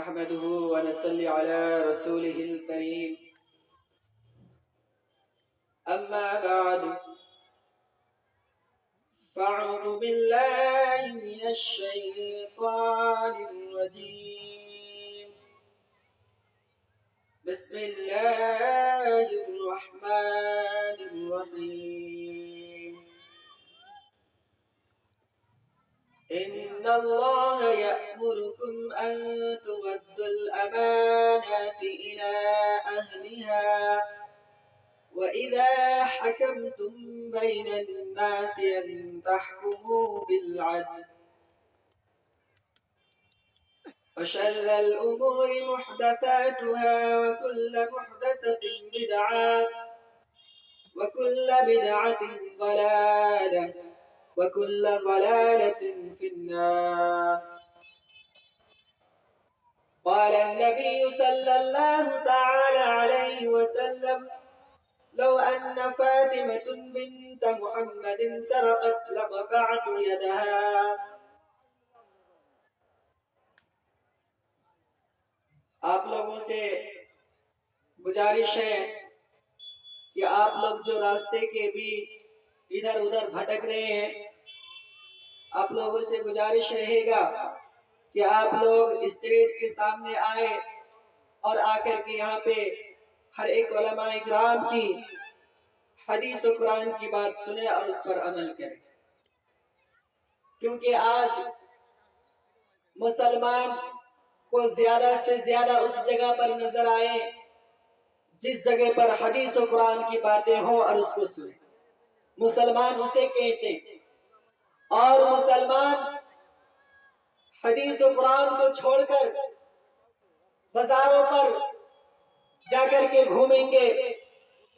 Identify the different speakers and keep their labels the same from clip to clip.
Speaker 1: نحمده ونصلي على رسوله الكريم أما بعد فأعوذ بالله من الشيطان الرجيم بسم الله الرحمن الرحيم إن الله يأمركم أن تؤدوا الأمانات إلى أهلها وإذا حكمتم بين الناس أن تحكموا بالعدل وشر الأمور محدثاتها وكل محدثة بدعة وكل بدعة ضلالة وكل ضلالة في النار. قال النبي صلى الله تعالى عليه وسلم لو أن فاطمة بنت محمد سرقت لقطعت يدها. آپ لوگوں سے گزارش ہے کہ آپ لوگ جو راستے کے بیچ ادھر ادھر بھٹک رہے ہیں، آپ لوگوں سے گزارش رہے گا کہ آپ لوگ اسٹیج کے سامنے آئے اور آ کر کے یہاں پہ ہر ایک علماء اکرام کی حدیث و قرآن کی بات سنیں اور اس پر عمل کریں، کیونکہ آج مسلمان کو زیادہ سے زیادہ اس جگہ پر نظر آئے جس جگہ پر حدیث و قرآن کی باتیں ہوں اور اس کو سنیں. مسلمان اسے کہتے ہیں، اور مسلمان حدیث و قرآن کو چھوڑ کر بازاروں پر جا کر کے گھومیں گے،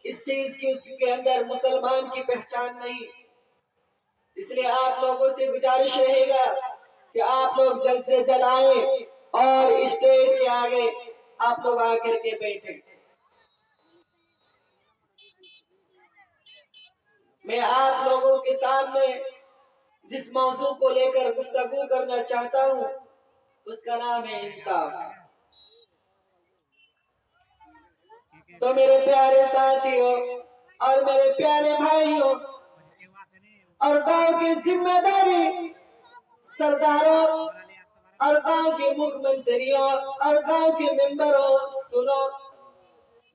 Speaker 1: اس چیز کی اس کے اندر مسلمان کی پہچان نہیں. اس لیے آپ لوگوں سے گزارش رہے گا کہ آپ لوگ جلد سے جلد آئیں اور اسٹیج کے آگے آپ لوگ آ کر کے بیٹھیں. میں آپ لوگوں کے سامنے جس موضوع کو لے کر گفتگو کرنا چاہتا ہوں اس کا نام ہے انصاف. تو میرے پیارے ساتھیوں اور میرے پیارے بھائیوں اور گاؤں کے ذمہ داری سرداروں اور گاؤں کے مکھ منتریوں اور گاؤں کے ممبروں، سنو،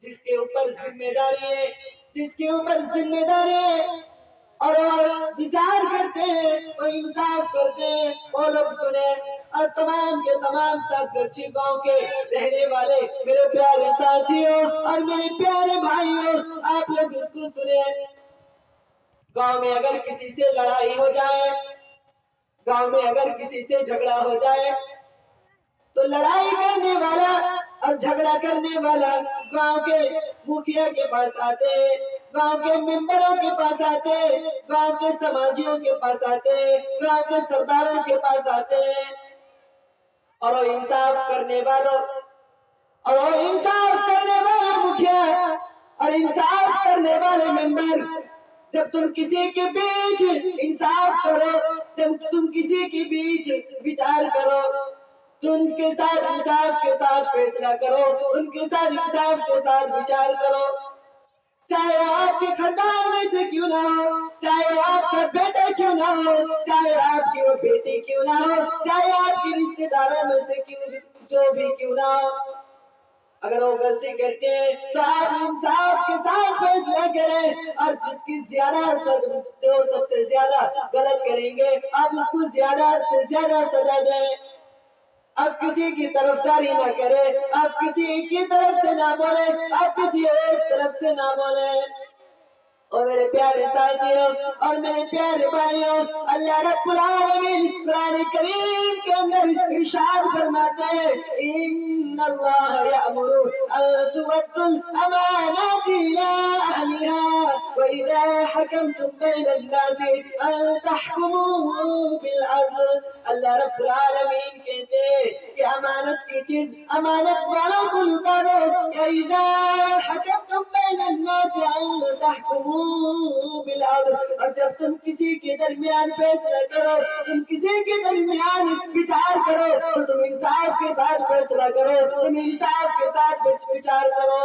Speaker 1: جس کے اوپر ذمہ داری ہے، جس کے اوپر ذمہ داری ہے اور وچار کرتے ہیں، وہ انصاف کرتے ہیں، وہ لوگ سنیں. اور تمام کے تمام سات گچھی گاؤں کے رہنے والے میرے پیارے ساتھیوں اور میرے پیارے بھائیوں، آپ لوگ اس کو سنیں. گاؤں میں اگر کسی سے لڑائی ہو جائے، گاؤں میں اگر کسی سے جھگڑا ہو جائے تو لڑائی کرنے والا اور جھگڑا کرنے والا گاؤں کے مکھیا کے پاس آتے، گاؤں کے ممبروں کے پاس آتے، گاؤں کے سماجیوں کے پاس آتے، گاؤں کے سرداروں کے پاس آتے، اور وہ انصاف کرنے والوں اور وہ انصاف کرنے والے مکھیا اور انصاف کرنے والے ممبر، جب تم کسی کے بیچ انصاف کرو، جب تم کسی کے بیچ وچار کرو تو ان کے ساتھ انصاف کے ساتھ فیصلہ کرو، ان کے ساتھ انصاف کے ساتھ وچار کرو. چاہے آپ کے خاندان میں سے کیوں نہ ہو، چاہے آپ کا بیٹا کیوں نہ ہو، چاہے آپ کی وہ بیٹی کیوں نہ ہو، چاہے آپ کے رشتہ داروں میں سے جو بھی کیوں نہ ہو، اگر وہ غلطی کرتے ہیں تو آپ انصاف کے ساتھ فیصلہ کریں، اور جس کی جو سب سے زیادہ غلط کریں گے آپ اس کو زیادہ سے زیادہ سزا دیں. آپ کسی کی طرفداری نہ کریں، آپ کسی کی طرف سے نہ بولیں، آپ کسی ایک طرف سے نہ بولیں. اور میرے پیارے ساتھیوں اور میرے پیارے بھائیوں، اللہ رب العالمین قرآن کریم کے اندر ارشاد فرماتے ہیں، ان اللہ یأمر ان تؤدوا الامانات الى اہلها واذا حکمتم بین الناس ان تحکموا بالعدل. اللہ رب العالمین کہتے ہیں کہ امانت کی چیز امانت والوں کو لوٹا دو. واذا حکمتم بین الناس ان تحکموا بالعدل، اور جب تم کسی کے درمیان فیصلہ کرو، تم کسی کے درمیان وچار کرو تو تم انصاف کے ساتھ فیصلہ کرو، تم انصاف کے ساتھ وچار کرو۔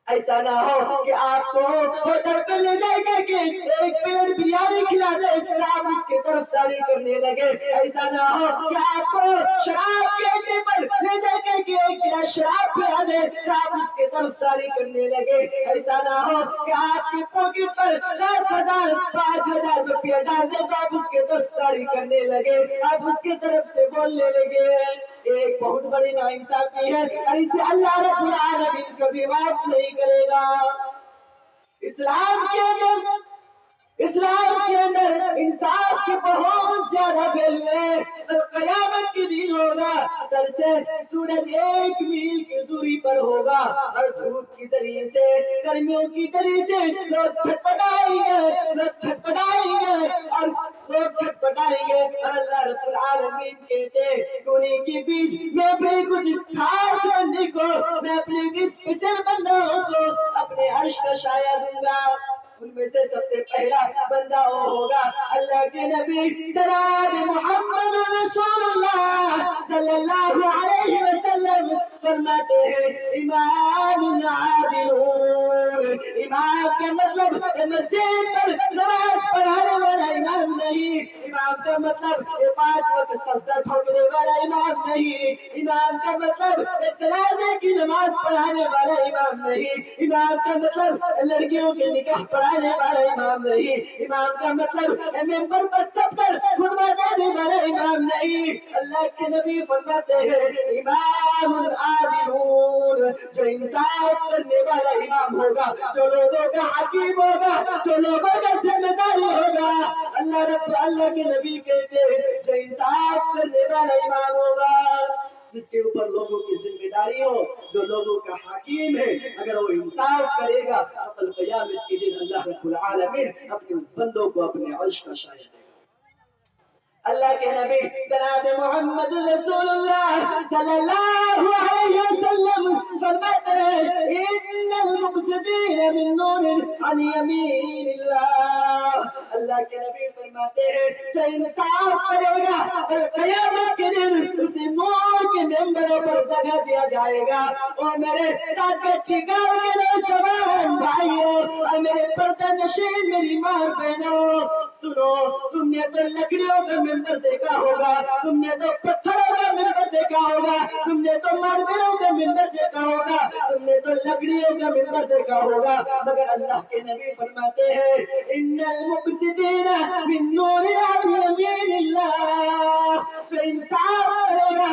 Speaker 1: ایسا نہ ہو کہ آپ کو ہوٹل پہ لے جائے گا کہ ایک پلیٹ بریانی کھلا دے تو آپ اس کی طرفداری کرنے لگے، ایسا نہ ہو کہ آپ کو شراب کے اڈے پر لے جائے گا کہ ایک گلاس شراب پلا دے تو آپ اس کی طرفداری کرنے لگے، ایسا نہ ہو کہ آپ کی پاکٹ پر 10,000 5,000 روپیہ ڈال دے تو آپ اس کی طرفداری کرنے لگے، آپ اس کی طرف سے بولنے لگے۔ ایک بہت بڑی ناانصافی ہے اور اسے اللہ رب العالمین کبھی معاف نہیں کرے گا۔ اسلام کے اندر انصاف کی بہت زیادہ ویلیو ہے۔ قیامت کے دن ہوگا، سر سے سورج 1 میل کی دوری پر ہوگا اور دھوپ کی ذریعے سے، گرمیوں کی ذریعے سے لوگ چھٹپٹائیں گے اور اللہ رب العالمین کہتے ہیں کہ انہیں کے بیچ میں اپنے کچھ خاص بندے کو، میں اپنے اسپیشل بندوں کو اپنے عرش کا سایہ دوں گا۔ ان میں سے سب سے پہلا بندہ وہ ہوگا اللہ کے نبی جناب محمد رسول اللہ صلی اللہ علیہ وسلم فرماتے ہیں امام عادل۔ امام کا مطلب مسجد پر نماز پڑھانے والا امام نہیں، امام کا مطلب 5 وقت سجدہ ٹھوکنے والا امام نہیں، امام کا مطلب جنازے کی نماز پڑھانے والا امام نہیں، امام کا مطلب لڑکیوں کے نکاح پڑھانے والا امام نہیں، امام کا مطلب ممبر پر چڑھ کر خطبہ دینے والا امام نہیں۔ اللہ کے نبی فرماتے ہیں امام عادل، جو انصاف کرنے والا امام ہوگا، جو لوگوں کا حکیم ہوگا، جو لوگوں کا ذمہ داری ہوگا۔ اللہ کے نبی کہتے ہیں جو انصاف کرنے والا امام ہوگا، جس کے اوپر لوگوں کی ذمہ داری ہو، جو لوگوں کا حکیم ہے، اگر وہ انصاف کرے گا تو کل قیامت کے دن اللہ رب العالمین اپنے اس بندوں کو اپنے عرش کا سایہ دے گا۔ اللہ کے نبی جناب محمد رسول اللہ صلی اللہ علیہ وسلم فرماتے ہیں ان المقسطین من نور عن یمین اللہ۔ اللہ کے نبی فرماتے ہیں جو انصاف کرے گا قیامت کے دن اسے نور کے ممبروں پر جگہ دیا جائے گا۔ اور میرے ساتھ اچھی گاؤں کے نوجوان بھائیوں اور میرے پردہ نشین میری ماں بہنوں، سنو، تم نے تو لکڑیوں کا ممبر دیکھا ہوگا، تم نے تو پتھروں کا ممبر دیکھا ہوگا، تم نے تو ماربلوں کا ممبر دیکھا ہوگا، تم نے تو لکڑیوں کا ممبر دیکھا ہوگا، مگر اللہ کے نبی فرماتے ہیں ان المقسطین من نور عن یمین اللہ، جو انصاف کرے گا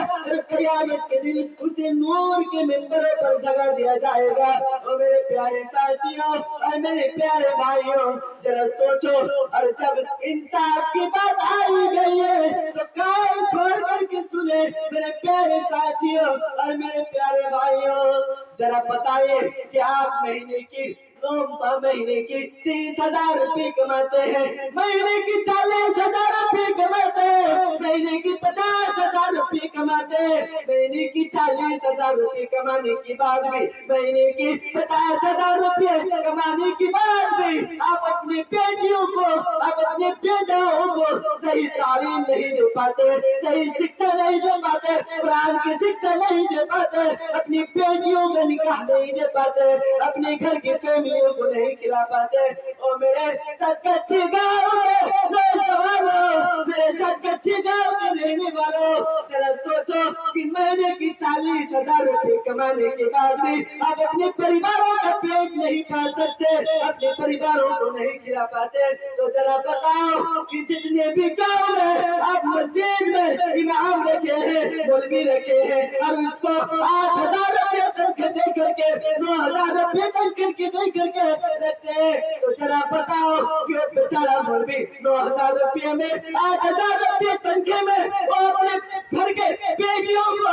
Speaker 1: قیامت کے دن اسے نور کے ممبروں پر جگہ دیا جائے گا۔ اور میرے پیارے ساتھیوں اور میرے پیارے بھائیوں، ذرا سوچو، اور جب انصاف کی بات آئی گئی ہے تو کان کھول کر کے سنے میرے پیارے ساتھیوں اور میرے پیارے بھائیوں، ذرا بتائیے کہ آپ مہینے کی 30,000 روپے کماتے ہیں، مہینے کی 40,000 روپے کماتے ہیں، مہینے کی 50,000 روپے کماتے ہیں، مہینے کی 40,000 روپے کمانے کے بعد بھی، مہینے کی 50,000 روپے کمانے کے بعد بھی آپ اپنی بیٹیوں کو، آپ اپنے بیٹاؤں کو صحیح تعلیم نہیں دے پاتے، صحیح شکشا نہیں دے پاتے، قرآن کی شکشا نہیں دے پاتے، اپنی بیٹیوں کا نکاح نہیں دے پاتے، اپنے گھر کی فیملیوں کو نہیں کھلا پاتے۔ اور میرے ساتھ کچے گاؤں کے نوجوانوں، میرے ساتھ کچے گاؤں کے رہنے والوں، ذرا سوچو کہ مہینے کی 40,000 روپے کمانے کے بعد بھی آپ اپنے پریواروں کا پیٹ نہیں پال سکتے، اپنے پریواروں کو نہیں کھلا پاتے، تو ذرا بتاؤ کہ جتنے بھی گاؤں میں آپ مسجد میں امام رکھے ہیں، مولوی رکھے ہیں، اور اس کو 8,000 روپے تنخواہ دے کر کے 9,000 روپے تنخواہ دے کر کے رکھتے ہیں، تو ذرا بتاؤ کہ وہ بیچارہ مولوی 9,000 روپے میں 8,000 روپے تنخواہ میں وہ اپنے گھر کے بیٹیوں کو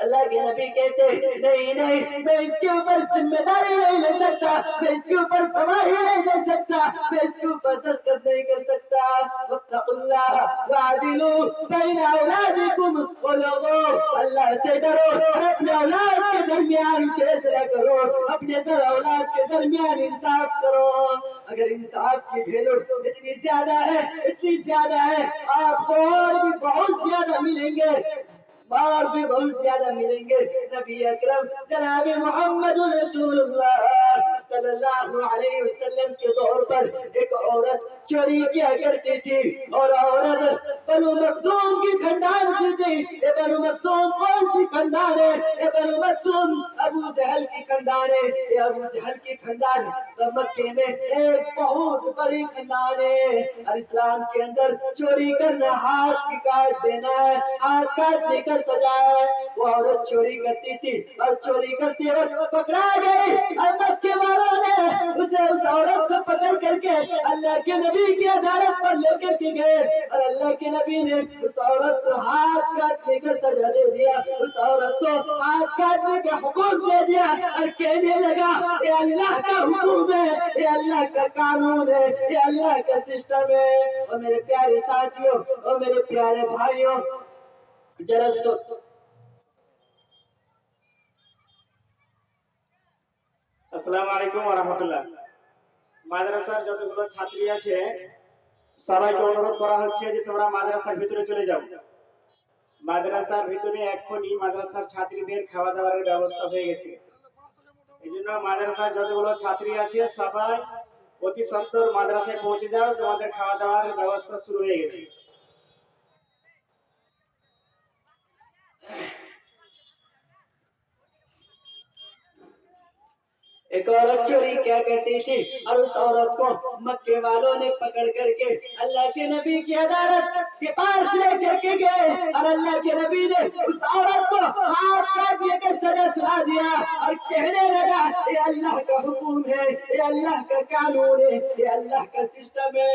Speaker 1: اللہ کے نبی کہتے نہیں نہیں، میں اس کے اوپر ذمہ داری نہیں لے سکتا، میں اس کے اوپر گواہی نہیں دے سکتا، میں اس کے اوپر دستخط نہیں کر سکتا۔ واتقوا اللہ وعدلوا بین اولادکم، وہ لوگوں اللہ سے ڈرو اور اپنے اولاد کے درمیان فیصلہ کرو، اپنے اولاد کے درمیان انصاف کرو۔ اگر انصاف کی ویلو اتنی زیادہ ہے، اتنی زیادہ ہے، آپ کو اور بھی بہت زیادہ ملیں گے، اور بھی بہت زیادہ ملیں گے۔ نبی اکرم جناب محمد رسول اللہ صلی اللہ علیہ وسلم کے دور پر ایک عورت چوری کیا کرتی تھی، اور عورت بنو مخزوم کی خاندان سے تھی۔ یہ بنو مخزوم کون سی خاندان ہے؟ یہ بنو مخزوم ابو جہل کی خاندان ہے۔ یہ ابو جہل کی خاندان مکے میں ایک بہت بڑی خاندان ہے، اور اسلام کے اندر چوری کرنا ہاتھ کاٹ دینا ہے، ہاتھ کاٹنے کا سزا ہے۔ وہ عورت چوری کرتی تھی اور چوری کرتے وقت پکڑا گئی، اور مکے والوں نے اسے اس عورت کو پکڑ کر کے اللہ کے نبی کی عدالت پر لے کر کے گئے، اور اللہ کے نبی نے اس عورت کو ہاتھ کاٹنے کا سزا دے دیا، اس عورت کو ہاتھ کاٹنے کا حکم دے دیا، اور کہنے لگا یہ اللہ کا حکم ہے، یہ اللہ کا قانون ہے، یہ اللہ کا سسٹم ہے۔ اور میرے پیارے ساتھیوں اور میرے پیارے بھائیوں،
Speaker 2: আসসালামু আলাইকুম ওয়া রাহমাতুল্লাহ। মাদ্রাসার যতগুলো ছাত্রী আছে সবাইকে অনুরোধ করা হচ্ছে যে তোমরা মাদ্রাসার ভিতরে চলে যাও। মাদ্রাসার ভিতরে এখনই মাদ্রাসার ছাত্রীদের খাওয়া দাওয়ার ব্যবস্থা হয়ে গেছে। এইজন্য মাদ্রাসার যতগুলো ছাত্রী আছে সবাই অতি সত্বর মাদ্রাসায় পৌঁছে যাও, তোমাদের খাওয়া দাওয়ার ব্যবস্থা শুরু হয়ে গেছে।
Speaker 1: ایک عورت چوری کیا کرتی تھی، اور اس عورت کو مکے والوں نے پکڑ کر کے اللہ کے نبی کی عدالت کے پاس لے کر کے گئے، اور اللہ کے نبی نے اس عورت کو ہاتھ کاٹنے کا سزا سنا دیا، اور کہنے لگا یہ اللہ کا حکم ہے، یہ اللہ کا قانون ہے، یہ اللہ کا سسٹم ہے۔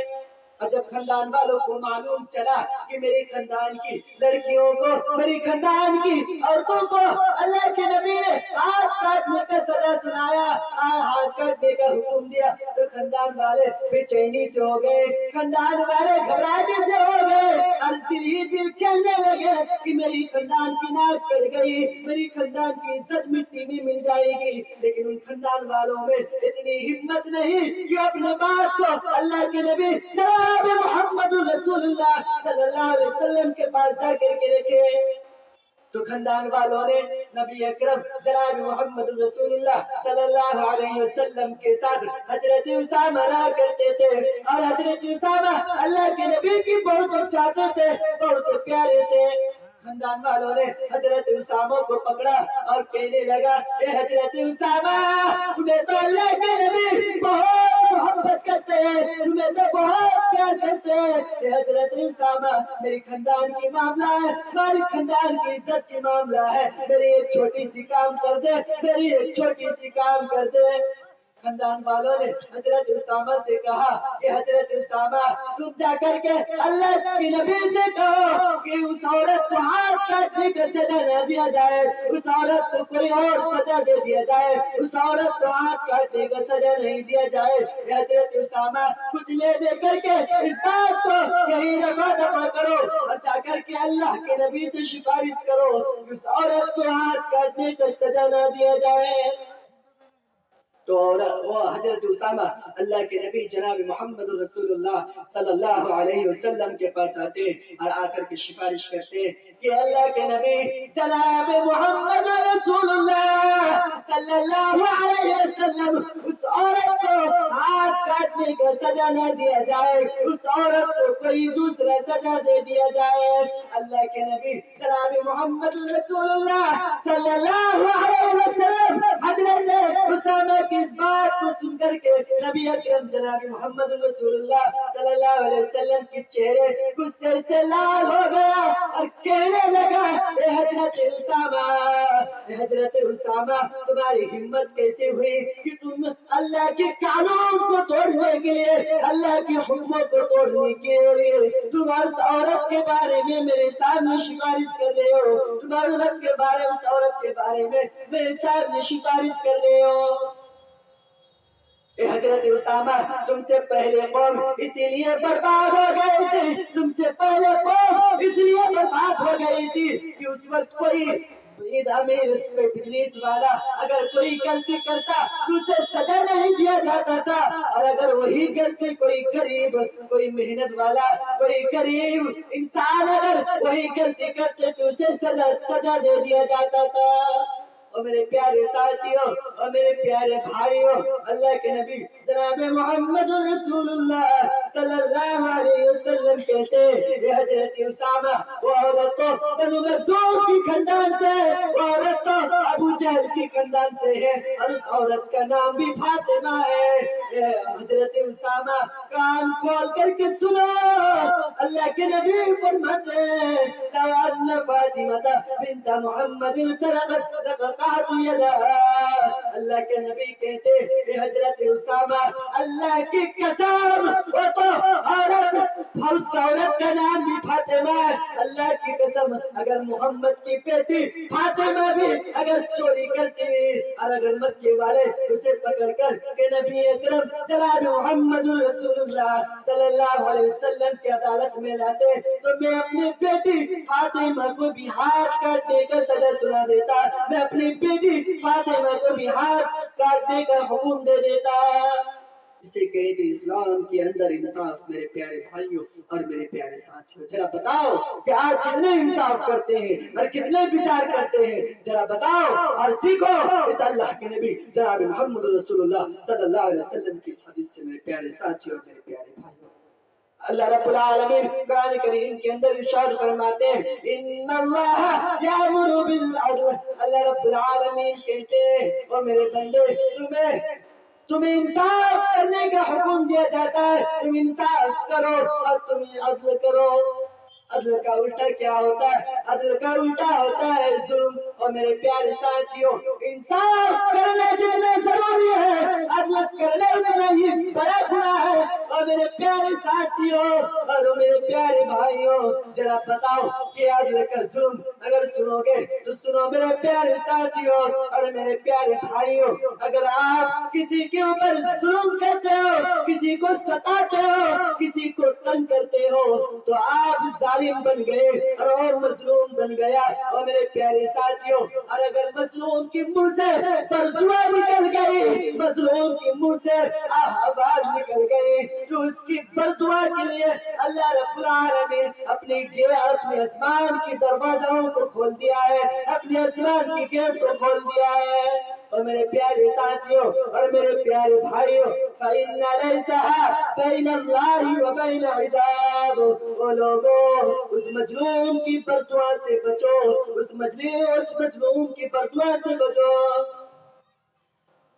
Speaker 1: اور جب خاندان والوں کو معلوم چلا کہ میری خاندان کی لڑکیوں کو، میری خاندان کی عورتوں کو اللہ کے نبی نے ہاتھ کاٹنے کا سزا سنایا، ہاتھ کاٹنے کا حکم دیا، تو خاندان والے بے چینی سے ہو گئے، خاندان والے گھبراہٹے سے ہو گئے، اور دل ہی دل کہنے لگے کہ میری خاندان کی ناک کٹ گئی، میری خاندان کی عزت مٹی میں مل جائے گی۔ لیکن ان خاندان والوں میں اتنی ہمت نہیں کہ اپنے بات کو اللہ کے نبی جناب محمد رسول اللہ صلی اللہ علیہ وسلم کے پاس جا کر کے رکھے۔ تو خاندان والوں نے نبی اکرم جناب محمد رسول اللہ صلی اللہ علیہ وسلم کے ساتھ حضرت اسامہ رہا کرتے تھے، اور حضرت اسامہ اللہ کے نبی کی بہت چاہتے تھے، بہت پیارے تھے۔ خاندان والوں نے حضرت اسامہ کو پکڑا اور کہنے لگا اے حضرت اسامہ، تمہیں تو اللہ کے نبی بہت محبت کرتے ہیں، تمہیں تو بہت پیار کرتے ہیں۔ اے حضرت اسامہ، میری خاندان کی معاملہ ہے، ہماری خاندان کی عزت کی معاملہ ہے، میری ایک چھوٹی سی کام کر دے، میری ایک چھوٹی سی کام کر دے۔ خاندان والوں نے حضرت اسامہ سے کہا کہ حضرت اسامہ، تم جا کر کے اللہ کے نبی سے کہو کہ اس عورت کو ہاتھ کاٹنے کا سزا نہ دیا جائے، اس عورت کو کوئی اور سزا دے دیا جائے، اس عورت کو ہاتھ کاٹنے کا سزا نہیں دیا جائے۔ حضرت اسامہ، کچھ لے دے کر کے اس بات کو یہی رفع دفع کرو، اور جا کر کے اللہ کے نبی سے سفارش کرو کہ اس عورت کو ہاتھ کاٹنے کا سزا نہ دیا جائے۔ تو وہ حضرت اسامہ اللہ کے نبی جناب محمد رسول اللہ صلی اللہ علیہ وسلم کے پاس آتے اور آ کر کے سفارش کرتے کہ اللہ کے نبی جناب محمد رسول اللہ صلی اللہ علیہ وسلم، اس عورت کو ہاتھ کاٹنے کا سزا نہ دیا جائے، اس عورت کو کوئی دوسرا سزا دے دیا جائے۔ اللہ کے نبی جناب محمد رسول اللہ صلی اللہ علیہ وسلم حضرت اسامہ کی اس بات کو سن کر کے نبی اکرم جناب محمد رسول اللہ صلی اللہ علیہ وسلم کی چہرے غصے سے لال ہو گیا اور کہنے لگا اے حضرت اسامہ، حضرت اسامہ تمہاری ہمت کیسے ہوئی کہ تم اللہ کے قانون کو توڑنے کے لیے اللہ کے حکموں کو توڑنے کے لیے تم اس عورت کے بارے میں میرے سامنے سفارش کر رہے ہو، تم عورت کے بارے میں اس عورت کے بارے میں میرے سامنے سفارش کر رہے ہو۔ اے حضرت اسامہ تم سے پہلے قوم اسی لیے برباد ہو گئی تھی، تم سے پہلے قوم اس لیے برباد ہو گئی تھی کہ اس وقت کوئی امیر کوئی بزنس والا اگر کوئی غلطی کرتا تو اسے سزا نہیں دیا جاتا تھا، اور اگر وہی غلطی کوئی غریب کوئی محنت والا کوئی غریب انسان اگر وہی غلطی کرتے تو اسے سزا دے دیا جاتا تھا۔ اور میرے پیارے ساتھیوں اور میرے پیارے بھائیوں، اللہ کے نبی جناب محمد رسول اللہ صلی اللہ علیہ وسلم کہتے ہیں یہ حضرت اسامہ وہ عورت تو بنو مخزوم کی خاندان سے، وہ عورت تو ابو جہل کی خاندان سے ہے، اور اس عورت کا نام بھی فاطمہ ہے۔ حضرت اسامہ کان کھول کر کے سنو، اللہ کے نبی فرماتے ہیں لو ان فاطمہ بنت محمد سرقت لقطعت يدها، اللہ کے نبی کہتے ہیں حضرت اسامہ اللہ کی قسم وہ تو عورت اس کا عورت کا نام بھی فاطمہ ہے، اللہ کی قسم اگر محمد کی بیٹی فاطمہ بھی اگر چوری کرتی اور اگر مکے والے اسے پکڑ کر کہ نبی اکرم جناب محمد رسول اللہ صلی اللہ علیہ وسلم کی عدالت میں لاتے تو میں اپنی بیٹی فاطمہ کو بھی ہاتھ کاٹنے کا سزا سنا دیتا، میں اپنی بیٹی فاطمہ کو بھی ہاتھ کاٹنے کا حکم دے دیتا۔ اسے کہتے اسلام کے اندر انصاف میرے پیارے بھائیوں اور میرے پیارے ساتھیوں، ذرا بتاؤ کہ آپ کتنے انصاف کرتے ہیں اور کتنے بچار کرتے ہیں، ذرا بتاؤ اور سیکھو اس اللہ کے نبی جناب محمد رسول اللہ صلی اللہ علیہ وسلم کی حدیث سے میرے پیارے ساتھیوں اور میرے پیارے بھائیوں۔ اللہ رب العالمین قرآن کریم کے اندر ارشاد فرماتے ہیں ان اللہ یامر بالعدل، اللہ رب العالمین کہتے ہیں اور میرے بندے تمہیں انصاف کرنے کا حکم دیا جاتا ہے، تم انصاف کرو اور تم عدل کرو۔ عدل کا الٹا کیا ہوتا ہے؟ عدل کا الٹا ہوتا ہے ظلم۔ اور میرے پیارے ساتھیوں انصاف کرنا جتنا ضروری ہے عدل کرنا اتنا ہی بڑا گناہ ہے۔ اور میرے پیارے ساتھیوں اور میرے پیارے بھائیوں ذرا بتاؤ کہ عدل کا ظلم اگر سنو گے تو سنو میرے پیارے ساتھیوں اور میرے پیارے بھائیوں، اگر آپ کسی کے اوپر ظلم کرتے ہو، کسی کو ستاتے ہو، کسی کو تنگ کرتے ہو تو آپ ظالم بن گئے اور مظلوم بن گیا۔ اور میرے پیارے ساتھیوں اور اگر مظلوم کی منہ سے بددعا نکل گئی، مظلوم کی منہ سے آواز نکل گئی تو اس کی بددعا کے لیے اللہ رب العالمین اپنے آسمان کی دروازوں کو کھول دیا ہے، اپنے آسمان کی گیٹ کو کھول دیا ہے۔ اور میرے پیارے ساتھیوں اور میرے پیارے بھائیوں فَإِنَّ لَيْسَ بَيْنَ اللَّهِ وَبَيْنَ حِجَابٍ، وہ لوگوں اس مظلوم کی بددعا سے بچو، اس مظلوم کی بددعا سے بچو۔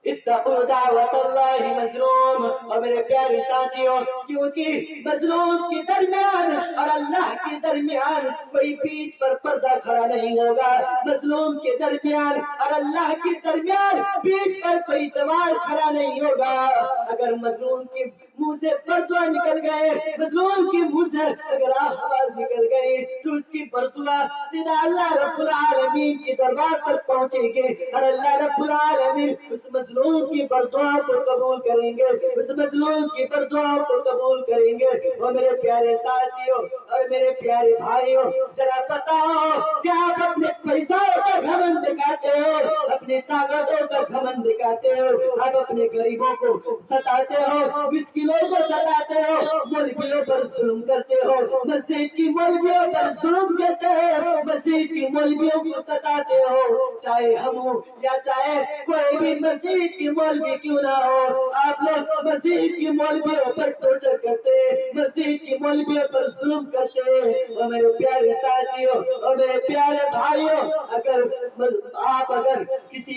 Speaker 1: اتقوا دعوت اللہ مظلوم، اور میرے پیارے ساتھیوں کیونکہ مظلوم کے درمیان اور اللہ کے درمیان کوئی بیچ پر پردہ کھڑا نہیں ہوگا، مظلوم کے درمیان اور اللہ کے درمیان بیچ پر کوئی دیوار کھڑا نہیں ہوگا۔ اگر مظلوم کے منہ سے بددعا نکل گئے، مظلوم کے منہ سے اگر آواز نکل گئی تو اس کی بددعا سیدھا اللہ رب العالمین کے دربار تک پہنچے گی، اور اللہ رب العالمین اس مظلوم کی بددعا کو قبول کریں گے، اس مظلوم کی بددعا کو قبول کریں گے۔ اور میرے پیارے ساتھیوں اور میرے پیارے بھائیوں ذرا بتاؤ کہ آپ اپنے پیسوں کا گھمنڈ دکھاتے ہو، اپنی طاقتوں کا گھمنڈ دکھاتے ہو، آپ اپنے غریبوں کو ستاتے ہو، مسکینوں کو ستاتے ہو، مولویوں پر ظلم کرتے ہو، مسجد کی مولویوں پر ظلم کرتے ہو، مسجد کی مولویوں کو ستاتے ہو، چاہے ہم ہوں یا چاہے کوئی بھی مسجد کی مولوی کیوں نہ ہو، آپ لوگ مسجد کی مولویوں پر ٹارچر کرتے، مسجد کی مولویوں پر ظلم کرتے۔ اور میرے پیارے ساتھیوں اور میرے پیارے بھائیوں آپ اگر کسی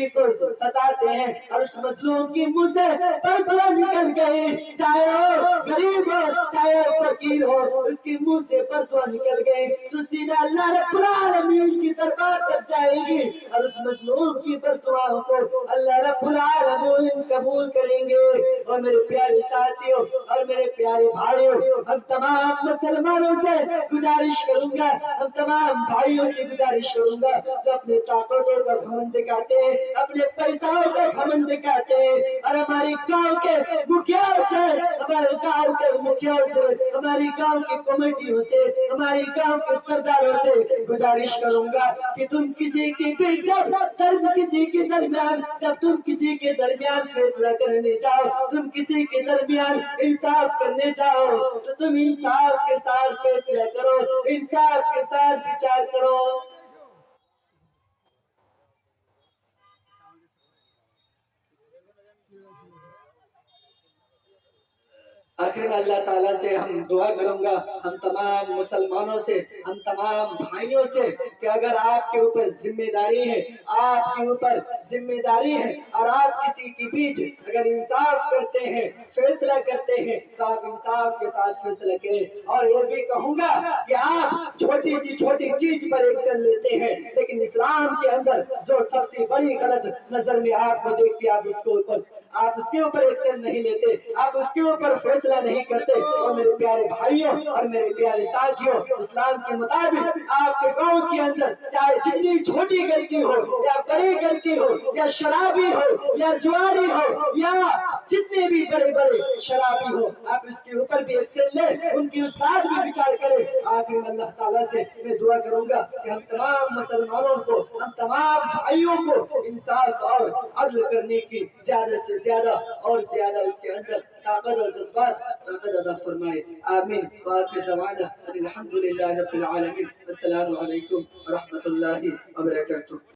Speaker 1: کو ستاتے ہیں اور اس مظلوم کی منہ سے بددعا نکل گئی، چاہے وہ غریب ہو چاہے وہ فقیر ہو، اس کی منہ سے بددعا نکل گئی تو سیدھا اللہ رب العالمین کی دربار تک جائے گی اور اس مظلوم کی بددعاؤں کو اللہ رب العالمین قبول کریں گے۔ اور میرے پیارے ساتھیوں اور میرے پیارے بھائیوں، ہم تمام مسلمانوں سے گزارش کروں گا، ہم تمام بھائیوں سے گزارش کروں گا جو اپنے طاقتوں کا گھمنڈ دکھاتے ہیں، اپنے پیسوں کا گھمنڈ دکھاتے ہیں، اور ہماری گاؤں کے مکھیا سے، ہمارے گاؤں کے مکھیا سے، ہماری گاؤں کی کمیٹیوں سے، ہماری گاؤں کے سرداروں سے گزارش کروں گا کہ تم کسی کی بھی جب تم کسی کے درمیان فیصلہ کرنے جاؤ، تم کسی کے درمیان انصاف کرنے جاؤ تو تم انصاف کے ساتھ فیصلہ کرو، انصاف کے ساتھ وچار کرو۔ آخر میں اللہ تعالیٰ سے ہم دعا کروں گا، ہم تمام مسلمانوں سے، ہم تمام بھائیوں سے، کہ اگر آپ کے اوپر ذمہ داری ہے، آپ کے اوپر ذمہ داری ہے اور آپ کسی کے بیچ اگر انصاف کرتے ہیں، فیصلہ کرتے ہیں تو آپ انصاف کے ساتھ فیصلہ کریں۔ اور یہ بھی کہوں گا کہ آپ چھوٹی سی چھوٹی چیز پر ایکشن لیتے ہیں، لیکن اسلام کے اندر جو سب سے بڑی غلط نظر میں آپ کو دیکھتے آپ اس کے اوپر ایکشن نہیں لیتے، آپ اس کے اوپر فیصلہ نہیں کرتے۔ اور میرے پیارے بھائیوں اور میرے پیارے ساتھیوں، اسلام کے مطابق آپ کے گاؤں کے اندر چاہے جتنی چھوٹی غلطی ہو یا بڑی غلطی ہو، یا شرابی ہو یا جواری ہو یا جتنے بھی بڑے بڑے شرابی ہو، آپ اس کے اوپر بھی ایکشن لیں، ان کے ساتھ بھی وچار کریں۔ آخر میں اللہ تعالیٰ سے میں دعا کروں گا کہ ہم تمام مسلمانوں کو، ہم تمام بھائیوں کو انصاف اور عدل کرنے کی زیادہ سے زیادہ اور زیادہ اس کے اندر طاقت اور جذبات طاقت عطا فرمائے، آمین۔ وآخر دعوانا الحمدللہ رب العالمین۔ السلام علیکم ورحمۃ اللہ وبرکاتہ۔